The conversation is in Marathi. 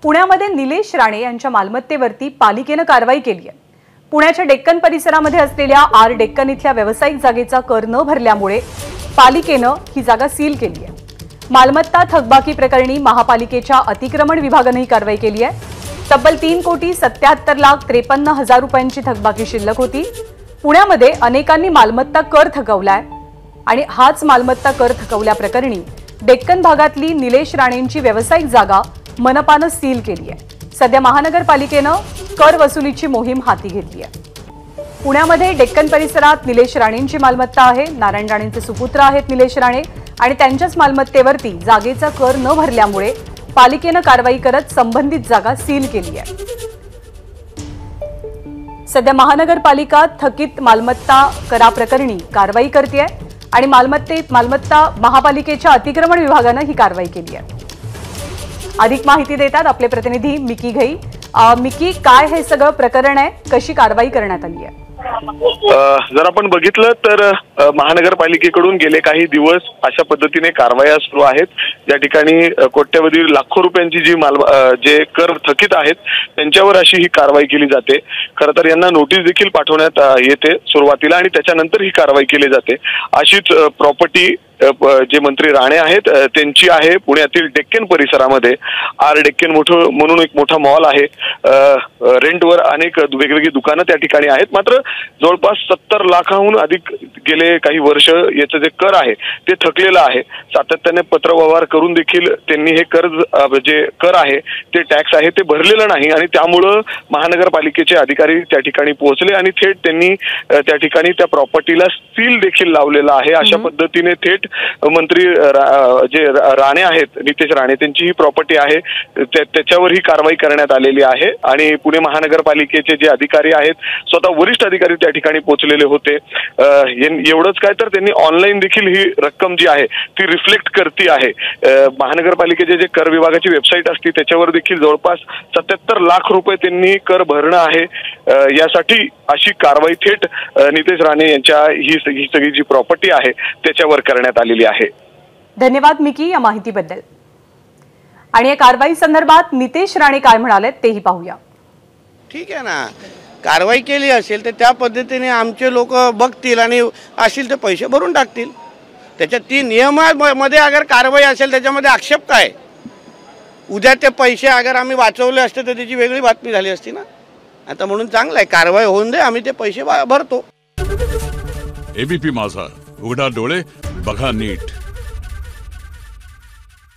पुण्यामध्ये निलेश राणे यांच्या मालमत्तेवरती पालिकेने कारवाई केली आहे। पुण्याच्या डेक्कन परिसरामध्ये असलेल्या आर डेक्कन इथल्या व्यावसायिक जागेचा कर न भरल्यामुळे पालिकेने ही जागा सील केली आहे। मालमत्ता थकबाकी प्रकरणी महापालिकेच्या अतिक्रमण विभागाने ही कारवाई केली आहे। तब्बल 3,77,53,हजार रुपयांची थकबाकी शिल्लक होती। पुण्यामध्ये अनेकांनी मालमत्ता कर थकवलाय आणि हाच मालमत्ता कर थकवल्याप्रकरणी डेक्कन भागातली निलेश राणेंची व्यावसायिक जागा मनपाने सील केली आहे। सध्या महानगरपालिकेने कर वसुलीची मोहीम हाती घेतली आहे। पुण्यामध्ये डेक्कन परिसरात निलेश राणेंची मालमत्ता आहे। नारायण राणेंचे सुपुत्र आहेत निलेश राणे आणि त्यांच्याच मालमत्तेवरती जागेचा कर न भरल्यामुळे पालिकेने कारवाई करत संबंधित जागा सील केली आहे। सध्या महानगरपालिका थकीत मालमत्ता कराप्रकरणी कारवाई करते आणि मालमत्ता महापालिकेच्या अतिक्रमण विभागाने ही कारवाई केली आहे। अधिक माहिती देतात आपले प्रतिनिधी मिकी घई। मिकी, काय हे सगळं प्रकरण आहे, कशी कारवाई करण्यात आली आहे? जर आपण बघितलं तर महानगरपालिकेकडून गेले काही दिवस अशा पद्धतीने कारवाया सुरू आहेत। या ठिकाणी कोट्यवधी लाखो रुपयांची जे कर थकीत आहेत त्यांच्यावर अशी ही कारवाई केली जाते। खरं तर यांना नोटीस देखील पाठवण्यात येते सुरुवातीला आणि त्याच्यानंतर ही कारवाई केली जाते। अशीच प्रॉपर्टी जे मंत्री राणे आहेत त्यांची आहे पुण्यातील डेक्कन परिसरामध्ये। आर डेक्कन म्हणून एक मोठा मॉल आहे। रेंटवर अनेक वेगवेगळी दुकानं त्या ठिकाणी आहेत। मात्र जवळपास 70 लाखाहून अधिक गेले काही वर्ष याचं जे कर आहे ते थकलेलं आहे। सातत्याने पत्रव्यवहार करून देखील त्यांनी हे जे कर आहे ते टॅक्स आहे ते भरलेलं नाही आणि त्यामुळं महानगरपालिकेचे अधिकारी त्या ठिकाणी पोहोचले आणि थेट त्यांनी त्या ठिकाणी त्या प्रॉपर्टीला सील देखील लावलेला आहे। अशा पद्धतीने थेट मंत्री जे राणे आहेत नितेश राणे त्यांची ही प्रॉपर्टी आहे त्याच्यावर ही कारवाई करण्यात आलेली आहे आणि पुणे महानगरपालिकेचे जे अधिकारी आहेत स्वतः वरिष्ठ अधिकारी त्या ठिकाणी पोहोचलेले होते। एवढंच काय तर त्यांनी ऑनलाईन देखील ही रक्कम जी आहे ती रिफ्लेक्ट करती आहे। महानगरपालिकेचे जे कर विभागाची वेबसाईट असते त्याच्यावर देखील जवळपास 77 लाख रुपये त्यांनी कर भरणं आहे। यासाठी अशी कारवाई थेट नितेश राणे यांच्या ही सगळी जी प्रॉपर्टी आहे त्याच्यावर करण्यात आलेली आहे। धन्यवाद मिकी या माहितीबद्दल। आणि या कारवाई संदर्भात नितेश राणे काय म्हणाले तेही पाहूया। ठीक आहे ना, कारवाई केली असेल तर त्या पद्धतीने आमचे लोक बघतील आणि असेल तर पैसे भरून टाकतील। त्याच्या ती नियमामध्ये अगर कारवाई असेल त्याच्यामध्ये आक्षेप काय? उद्या ते पैसे अगर आम्ही वाचवले असते तर त्याची वेगळी बातमी झाली असती ना। आता म्हणून चांगलं आहे, कारवाई होऊन दे, आम्ही ते पैसे भरतो। एबीपी माझा, उघडा डोळे बघा नीट।